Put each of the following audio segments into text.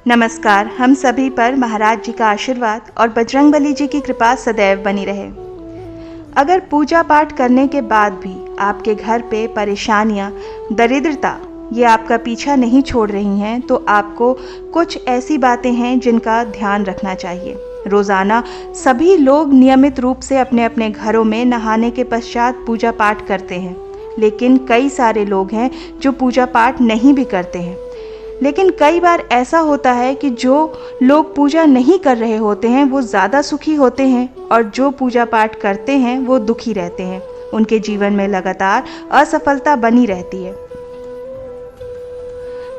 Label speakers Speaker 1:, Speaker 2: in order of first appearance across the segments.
Speaker 1: नमस्कार। हम सभी पर महाराज जी का आशीर्वाद और बजरंगबली जी की कृपा सदैव बनी रहे। अगर पूजा पाठ करने के बाद भी आपके घर पे परेशानियां, दरिद्रता ये आपका पीछा नहीं छोड़ रही हैं, तो आपको कुछ ऐसी बातें हैं जिनका ध्यान रखना चाहिए। रोज़ाना सभी लोग नियमित रूप से अपने अपने घरों में नहाने के पश्चात पूजा पाठ करते हैं, लेकिन कई सारे लोग हैं जो पूजा पाठ नहीं भी करते हैं। लेकिन कई बार ऐसा होता है कि जो लोग पूजा नहीं कर रहे होते हैं वो ज़्यादा सुखी होते हैं, और जो पूजा पाठ करते हैं वो दुखी रहते हैं। उनके जीवन में लगातार असफलता बनी रहती है,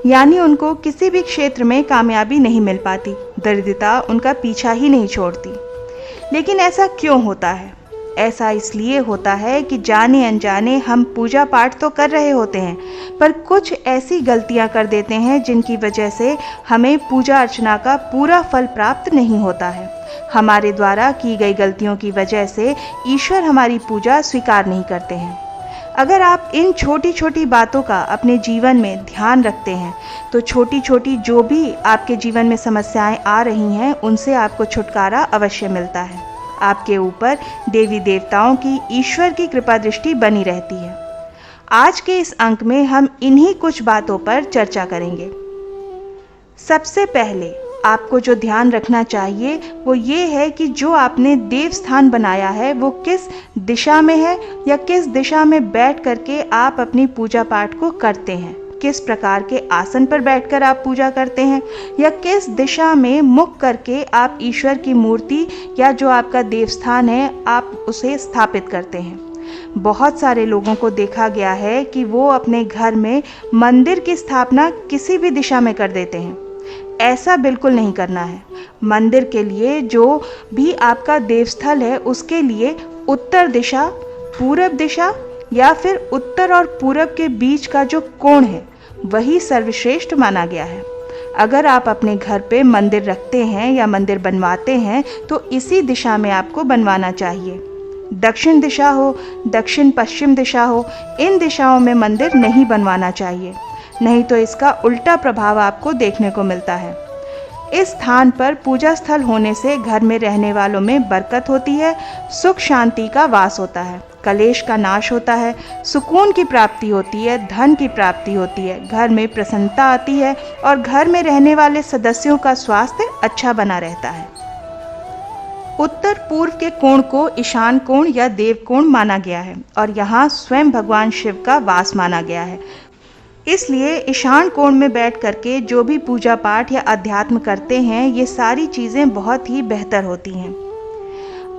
Speaker 1: यानी उनको किसी भी क्षेत्र में कामयाबी नहीं मिल पाती। दरिद्रता उनका पीछा ही नहीं छोड़ती। लेकिन ऐसा क्यों होता है? ऐसा इसलिए होता है कि जाने अनजाने हम पूजा पाठ तो कर रहे होते हैं, पर कुछ ऐसी गलतियां कर देते हैं जिनकी वजह से हमें पूजा अर्चना का पूरा फल प्राप्त नहीं होता है। हमारे द्वारा की गई गलतियों की वजह से ईश्वर हमारी पूजा स्वीकार नहीं करते हैं। अगर आप इन छोटी छोटी बातों का अपने जीवन में ध्यान रखते हैं, तो छोटी छोटी जो भी आपके जीवन में समस्याएं आ रही हैं, उनसे आपको छुटकारा अवश्य मिलता है। आपके ऊपर देवी देवताओं की, ईश्वर की कृपा दृष्टि बनी रहती है। आज के इस अंक में हम इन्हीं कुछ बातों पर चर्चा करेंगे। सबसे पहले आपको जो ध्यान रखना चाहिए वो ये है कि जो आपने देव स्थान बनाया है वो किस दिशा में है, या किस दिशा में बैठ करके आप अपनी पूजा पाठ को करते हैं। किस प्रकार के आसन पर बैठकर आप पूजा करते हैं, या किस दिशा में मुख करके आप ईश्वर की मूर्ति या जो आपका देवस्थान है आप उसे स्थापित करते हैं। बहुत सारे लोगों को देखा गया है कि वो अपने घर में मंदिर की स्थापना किसी भी दिशा में कर देते हैं। ऐसा बिल्कुल नहीं करना है। मंदिर के लिए जो भी आपका देवस्थल है उसके लिए उत्तर दिशा, पूरब दिशा या फिर उत्तर और पूरब के बीच का जो कोण है वही सर्वश्रेष्ठ माना गया है। अगर आप अपने घर पे मंदिर रखते हैं या मंदिर बनवाते हैं तो इसी दिशा में आपको बनवाना चाहिए। दक्षिण दिशा हो, दक्षिण पश्चिम दिशा हो, इन दिशाओं में मंदिर नहीं बनवाना चाहिए, नहीं तो इसका उल्टा प्रभाव आपको देखने को मिलता है। इस स्थान पर पूजा स्थल होने से घर में रहने वालों में बरकत होती है, सुख शांति का वास होता है, कलेश का नाश होता है, सुकून की प्राप्ति होती है, धन की प्राप्ति होती है, घर में प्रसन्नता आती है और घर में रहने वाले सदस्यों का स्वास्थ्य अच्छा बना रहता है। उत्तर पूर्व के कोण को ईशान कोण या देव कोण माना गया है और यहाँ स्वयं भगवान शिव का वास माना गया है। इसलिए ईशान कोण में बैठ करके जो भी पूजा पाठ या अध्यात्म करते हैं, ये सारी चीज़ें बहुत ही बेहतर होती हैं।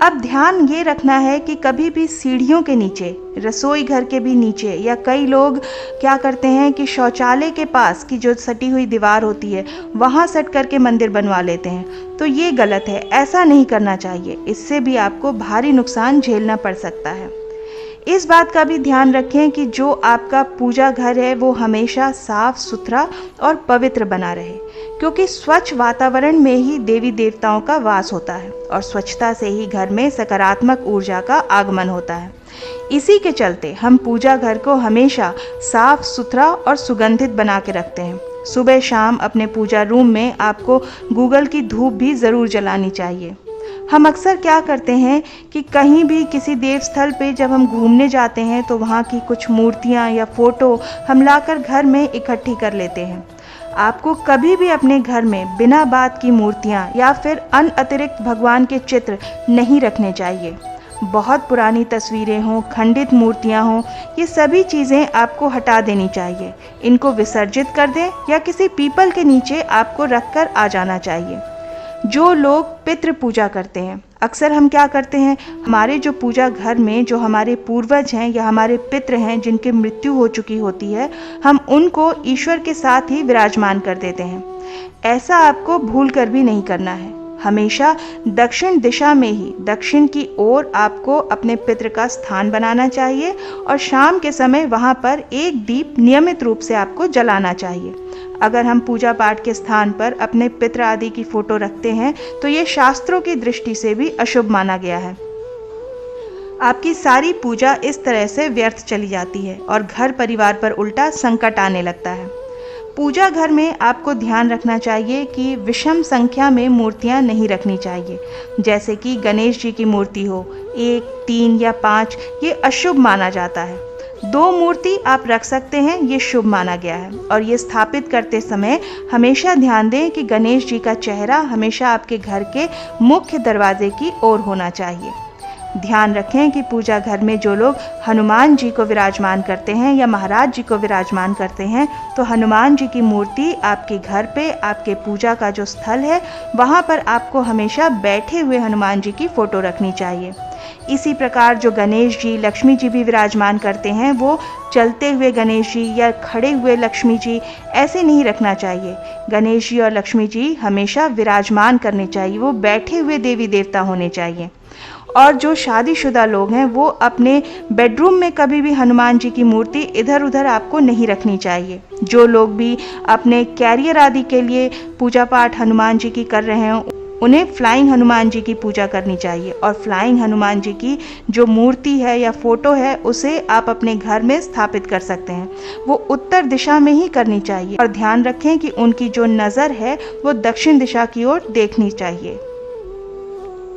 Speaker 1: अब ध्यान ये रखना है कि कभी भी सीढ़ियों के नीचे, रसोई घर के भी नीचे, या कई लोग क्या करते हैं कि शौचालय के पास की जो सटी हुई दीवार होती है वहाँ सट करके मंदिर बनवा लेते हैं, तो ये गलत है। ऐसा नहीं करना चाहिए। इससे भी आपको भारी नुकसान झेलना पड़ सकता है। इस बात का भी ध्यान रखें कि जो आपका पूजा घर है वो हमेशा साफ सुथरा और पवित्र बना रहे, क्योंकि स्वच्छ वातावरण में ही देवी देवताओं का वास होता है और स्वच्छता से ही घर में सकारात्मक ऊर्जा का आगमन होता है। इसी के चलते हम पूजा घर को हमेशा साफ सुथरा और सुगंधित बना के रखते हैं। सुबह शाम अपने पूजा रूम में आपको गूगल की धूप भी ज़रूर जलानी चाहिए। हम अक्सर क्या करते हैं कि कहीं भी किसी देव स्थल पे जब हम घूमने जाते हैं तो वहाँ की कुछ मूर्तियाँ या फोटो हम लाकर घर में इकट्ठी कर लेते हैं। आपको कभी भी अपने घर में बिना बात की मूर्तियाँ या फिर अन्य अतिरिक्त भगवान के चित्र नहीं रखने चाहिए। बहुत पुरानी तस्वीरें हों, खंडित मूर्तियाँ हों, ये सभी चीज़ें आपको हटा देनी चाहिए। इनको विसर्जित कर दें या किसी पीपल के नीचे आपको रख कर आ जाना चाहिए। जो लोग पितृ पूजा करते हैं, अक्सर हम क्या करते हैं, हमारे जो पूजा घर में जो हमारे पूर्वज हैं या हमारे पितृ हैं जिनकी मृत्यु हो चुकी होती है, हम उनको ईश्वर के साथ ही विराजमान कर देते हैं। ऐसा आपको भूल कर भी नहीं करना है। हमेशा दक्षिण दिशा में ही, दक्षिण की ओर आपको अपने पितृ का स्थान बनाना चाहिए और शाम के समय वहाँ पर एक दीप नियमित रूप से आपको जलाना चाहिए। अगर हम पूजा पाठ के स्थान पर अपने पितृ आदि की फोटो रखते हैं तो ये शास्त्रों की दृष्टि से भी अशुभ माना गया है। आपकी सारी पूजा इस तरह से व्यर्थ चली जाती है और घर परिवार पर उल्टा संकट आने लगता है। पूजा घर में आपको ध्यान रखना चाहिए कि विषम संख्या में मूर्तियां नहीं रखनी चाहिए। जैसे कि गणेश जी की मूर्ति हो 1, 3 या 5, ये अशुभ माना जाता है। 2 मूर्ति आप रख सकते हैं, ये शुभ माना गया है। और ये स्थापित करते समय हमेशा ध्यान दें कि गणेश जी का चेहरा हमेशा आपके घर के मुख्य दरवाजे की ओर होना चाहिए। ध्यान रखें कि पूजा घर में जो लोग हनुमान जी को विराजमान करते हैं या महाराज जी को विराजमान करते हैं, तो हनुमान जी की मूर्ति आपके घर पे, आपके पूजा का जो स्थल है, वहाँ पर आपको हमेशा बैठे हुए हनुमान जी की फ़ोटो रखनी चाहिए। इसी प्रकार जो गणेश जी, लक्ष्मी जी भी विराजमान करते हैं, वो चलते हुए गणेश जी या खड़े हुए लक्ष्मी जी ऐसे नहीं रखना चाहिए। गणेश जी और लक्ष्मी जी हमेशा विराजमान करने चाहिए, वो बैठे हुए देवी देवता होने चाहिए। और जो शादीशुदा लोग हैं, वो अपने बेडरूम में कभी भी हनुमान जी की मूर्ति इधर उधर आपको नहीं रखनी चाहिए। जो लोग भी अपने कैरियर आदि के लिए पूजा पाठ हनुमान जी की कर रहे हैं, उन्हें फ्लाइंग हनुमान जी की पूजा करनी चाहिए। और फ्लाइंग हनुमान जी की जो मूर्ति है या फोटो है, उसे आप अपने घर में स्थापित कर सकते हैं। वो उत्तर दिशा में ही करनी चाहिए और ध्यान रखें कि उनकी जो नज़र है वो दक्षिण दिशा की ओर देखनी चाहिए।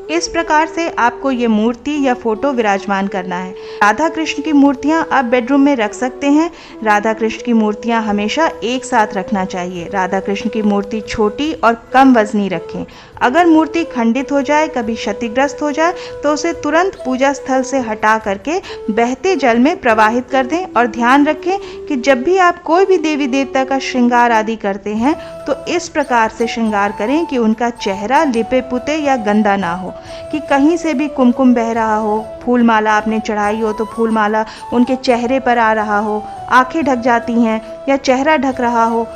Speaker 1: इस प्रकार से आपको ये मूर्ति या फोटो विराजमान करना है। राधा कृष्ण की मूर्तियाँ आप बेडरूम में रख सकते हैं। राधा कृष्ण की मूर्तियाँ हमेशा एक साथ रखना चाहिए। राधा कृष्ण की मूर्ति छोटी और कम वजनी रखें। अगर मूर्ति खंडित हो जाए, कभी क्षतिग्रस्त हो जाए, तो उसे तुरंत पूजा स्थल से हटा करके बहते जल में प्रवाहित कर दें। और ध्यान रखें कि जब भी आप कोई भी देवी देवता का श्रृंगार आदि करते हैं, तो इस प्रकार से श्रृंगार करें कि उनका चेहरा लिपे पुते या गंदा ना हो, कि कहीं से भी कुमकुम बह रहा हो, फूल माला आपने चढ़ाई हो तो फूल माला उनके चेहरे पर आ रहा हो, आंखें ढक जाती हैं या चेहरा ढक रहा हो,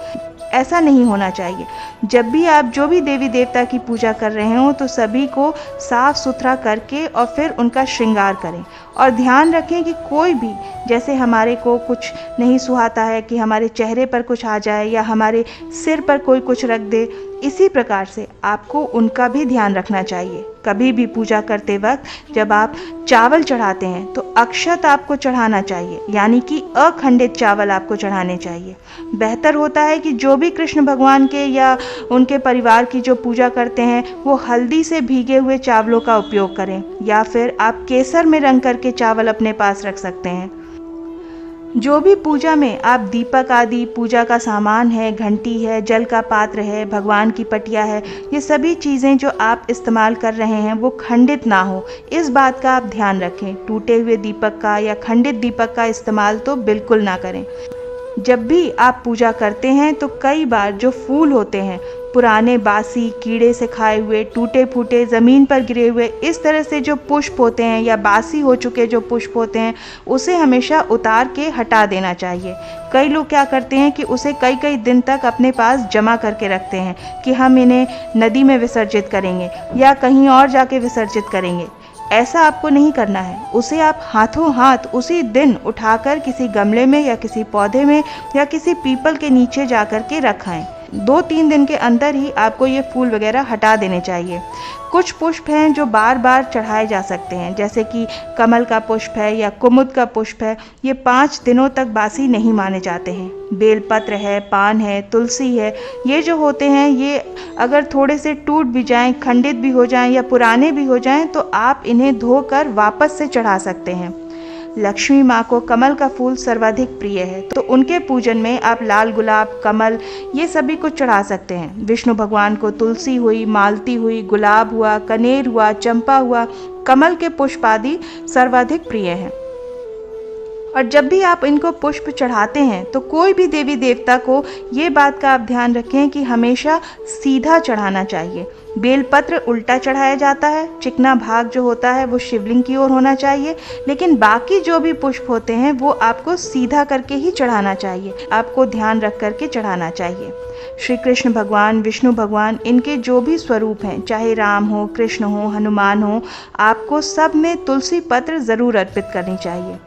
Speaker 1: ऐसा नहीं होना चाहिए। जब भी आप जो भी देवी देवता की पूजा कर रहे हो, तो सभी को साफ सुथरा करके और फिर उनका श्रृंगार करें। और ध्यान रखें कि कोई भी, जैसे हमारे को कुछ नहीं सुहाता है कि हमारे चेहरे पर कुछ आ जाए या हमारे सिर पर कोई कुछ रख दे, इसी प्रकार से आपको उनका भी ध्यान रखना चाहिए। कभी भी पूजा करते वक्त जब आप चावल चढ़ाते हैं, तो अक्षत आपको चढ़ाना चाहिए, यानी कि अखंडित चावल आपको चढ़ाने चाहिए। बेहतर होता है कि जो भी कृष्ण भगवान के या उनके परिवार की जो पूजा करते हैं, वो हल्दी से भीगे हुए चावलों का उपयोग करें, या फिर आप केसर में रंग करके चावल अपने पास रख सकते हैं। जो भी पूजा में आप दीपक आदि पूजा का सामान है, घंटी है, जल का पात्र है, भगवान की पटिया है, ये सभी चीज़ें जो आप इस्तेमाल कर रहे हैं वो खंडित ना हो, इस बात का आप ध्यान रखें। टूटे हुए दीपक का या खंडित दीपक का इस्तेमाल तो बिल्कुल ना करें। जब भी आप पूजा करते हैं, तो कई बार जो फूल होते हैं, पुराने बासी कीड़े से खाए हुए, टूटे फूटे, ज़मीन पर गिरे हुए, इस तरह से जो पुष्प होते हैं या बासी हो चुके जो पुष्प होते हैं, उसे हमेशा उतार के हटा देना चाहिए। कई लोग क्या करते हैं कि उसे कई कई दिन तक अपने पास जमा करके रखते हैं कि हम इन्हें नदी में विसर्जित करेंगे या कहीं और जाके विसर्जित करेंगे। ऐसा आपको नहीं करना है। उसे आप हाथों हाथ उसी दिन उठाकर किसी गमले में या किसी पौधे में या किसी पीपल के नीचे जाकर के रखाएं। 2-3 दिन के अंदर ही आपको ये फूल वगैरह हटा देने चाहिए। कुछ पुष्प हैं जो बार बार चढ़ाए जा सकते हैं, जैसे कि कमल का पुष्प है या कुमुद का पुष्प है, ये 5 दिनों तक बासी नहीं माने जाते हैं। बेलपत्र है, पान है, तुलसी है, ये जो होते हैं, ये अगर थोड़े से टूट भी जाएं, खंडित भी हो जाएं या पुराने भी हो जाएं, तो आप इन्हें धोकर वापस से चढ़ा सकते हैं। लक्ष्मी माँ को कमल का फूल सर्वाधिक प्रिय है, तो उनके पूजन में आप लाल गुलाब, कमल, ये सभी को चढ़ा सकते हैं। विष्णु भगवान को तुलसी हुई, मालती हुई, गुलाब हुआ, कनेर हुआ, चंपा हुआ, कमल के पुष्प आदि सर्वाधिक प्रिय हैं। और जब भी आप इनको पुष्प चढ़ाते हैं, तो कोई भी देवी देवता को ये बात का आप ध्यान रखें कि हमेशा सीधा चढ़ाना चाहिए। बेलपत्र उल्टा चढ़ाया जाता है, चिकना भाग जो होता है वो शिवलिंग की ओर होना चाहिए, लेकिन बाकी जो भी पुष्प होते हैं वो आपको सीधा करके ही चढ़ाना चाहिए, आपको ध्यान रख करके चढ़ाना चाहिए। श्री कृष्ण भगवान, विष्णु भगवान, इनके जो भी स्वरूप हैं, चाहे राम हो, कृष्ण हो, हनुमान हो, आपको सब में तुलसी पत्र ज़रूर अर्पित करनी चाहिए।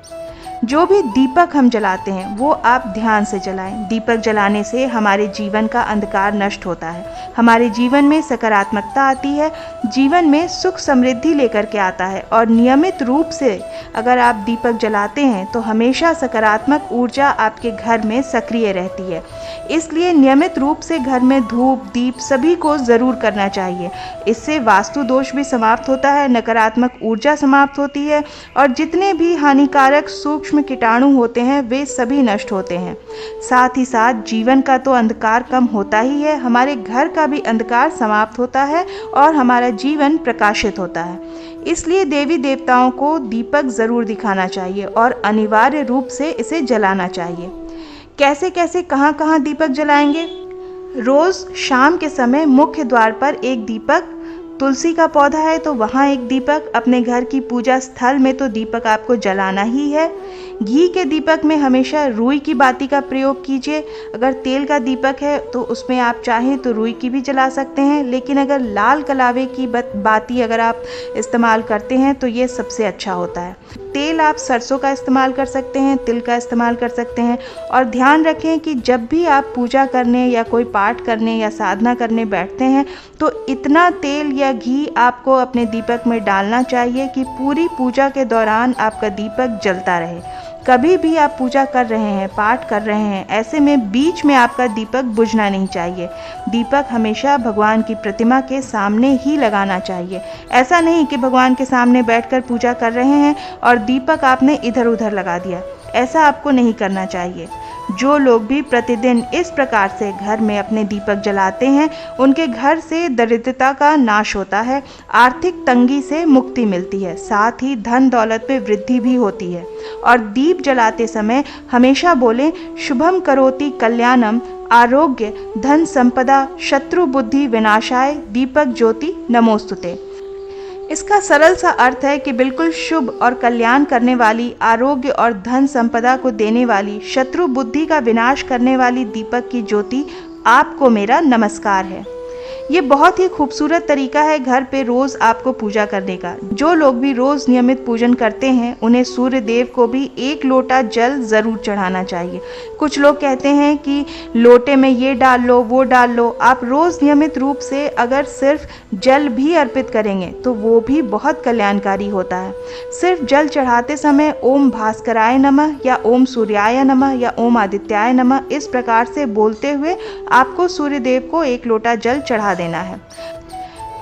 Speaker 1: जो भी दीपक हम जलाते हैं वो आप ध्यान से जलाएं। दीपक जलाने से हमारे जीवन का अंधकार नष्ट होता है, हमारे जीवन में सकारात्मकता आती है, जीवन में सुख समृद्धि लेकर के आता है। और नियमित रूप से अगर आप दीपक जलाते हैं तो हमेशा सकारात्मक ऊर्जा आपके घर में सक्रिय रहती है। इसलिए नियमित रूप से घर में धूप दीप सभी को ज़रूर करना चाहिए। इससे वास्तु दोष भी समाप्त होता है, नकारात्मक ऊर्जा समाप्त होती है और जितने भी हानिकारक सूक्ष्म कीटाणु होते हैं वे सभी नष्ट होते हैं। साथ ही साथ जीवन का तो अंधकार कम होता ही है, हमारे घर का भी अंधकार समाप्त होता है और हमारा जीवन प्रकाशित होता है। इसलिए देवी देवताओं को दीपक ज़रूर दिखाना चाहिए और अनिवार्य रूप से इसे जलाना चाहिए। कैसे कैसे कहाँ कहाँ दीपक जलाएंगे? रोज़ शाम के समय मुख्य द्वार पर एक दीपक, तुलसी का पौधा है तो वहाँ एक दीपक, अपने घर की पूजा स्थल में तो दीपक आपको जलाना ही है। घी के दीपक में हमेशा रुई की बाती का प्रयोग कीजिए। अगर तेल का दीपक है तो उसमें आप चाहें तो रुई की भी जला सकते हैं, लेकिन अगर लाल कलावे की बाती अगर आप इस्तेमाल करते हैं तो ये सबसे अच्छा होता है। तेल आप सरसों का इस्तेमाल कर सकते हैं, तिल का इस्तेमाल कर सकते हैं। और ध्यान रखें कि जब भी आप पूजा करने या कोई पाठ करने या साधना करने बैठते हैं तो इतना तेल या घी आपको अपने दीपक में डालना चाहिए कि पूरी पूजा के दौरान आपका दीपक जलता रहे। कभी भी आप पूजा कर रहे हैं, पाठ कर रहे हैं, ऐसे में बीच में आपका दीपक बुझना नहीं चाहिए। दीपक हमेशा भगवान की प्रतिमा के सामने ही लगाना चाहिए। ऐसा नहीं कि भगवान के सामने बैठकर पूजा कर रहे हैं और दीपक आपने इधर उधर लगा दिया, ऐसा आपको नहीं करना चाहिए। जो लोग भी प्रतिदिन इस प्रकार से घर में अपने दीपक जलाते हैं उनके घर से दरिद्रता का नाश होता है, आर्थिक तंगी से मुक्ति मिलती है, साथ ही धन दौलत में वृद्धि भी होती है। और दीप जलाते समय हमेशा बोलें, शुभम करोति कल्याणम, आरोग्य धन संपदा शत्रु बुद्धि विनाशाय दीपक ज्योति नमोस्तुते। इसका सरल सा अर्थ है कि बिल्कुल शुभ और कल्याण करने वाली, आरोग्य और धन संपदा को देने वाली, शत्रु बुद्धि का विनाश करने वाली दीपक की ज्योति आपको मेरा नमस्कार है। ये बहुत ही खूबसूरत तरीका है घर पे रोज़ आपको पूजा करने का। जो लोग भी रोज़ नियमित पूजन करते हैं उन्हें सूर्य देव को भी एक लोटा जल ज़रूर चढ़ाना चाहिए। कुछ लोग कहते हैं कि लोटे में ये डाल लो वो डाल लो। आप रोज़ नियमित रूप से अगर सिर्फ जल भी अर्पित करेंगे तो वो भी बहुत कल्याणकारी होता है। सिर्फ जल चढ़ाते समय ओम भास्कराय नमः या ओम सूर्याय नमः या ओम आदित्याय नमः इस प्रकार से बोलते हुए आपको सूर्य देव को एक लोटा जल चढ़ा देना है।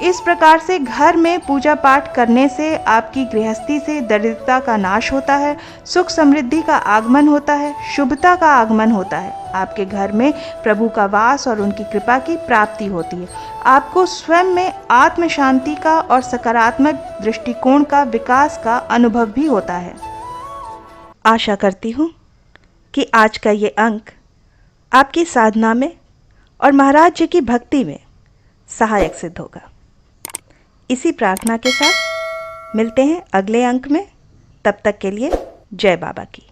Speaker 1: इस प्रकार से घर में पूजा पाठ करने से आपकी गृहस्थी से दरिद्रता का नाश होता है, सुख समृद्धि का आगमन होता है, शुभता का आगमन होता है। आपके घर में प्रभु का वास और उनकी कृपा की प्राप्ति होती है। आपको स्वयं में आत्म शांति का और सकारात्मक दृष्टिकोण का विकास का अनुभव भी होता है। आशा करती हूँ कि आज का ये अंक आपकी साधना में और महाराज जी की भक्ति में सहायक सिद्ध होगा। इसी प्रार्थना के साथ मिलते हैं अगले अंक में। तब तक के लिए जय बाबा की।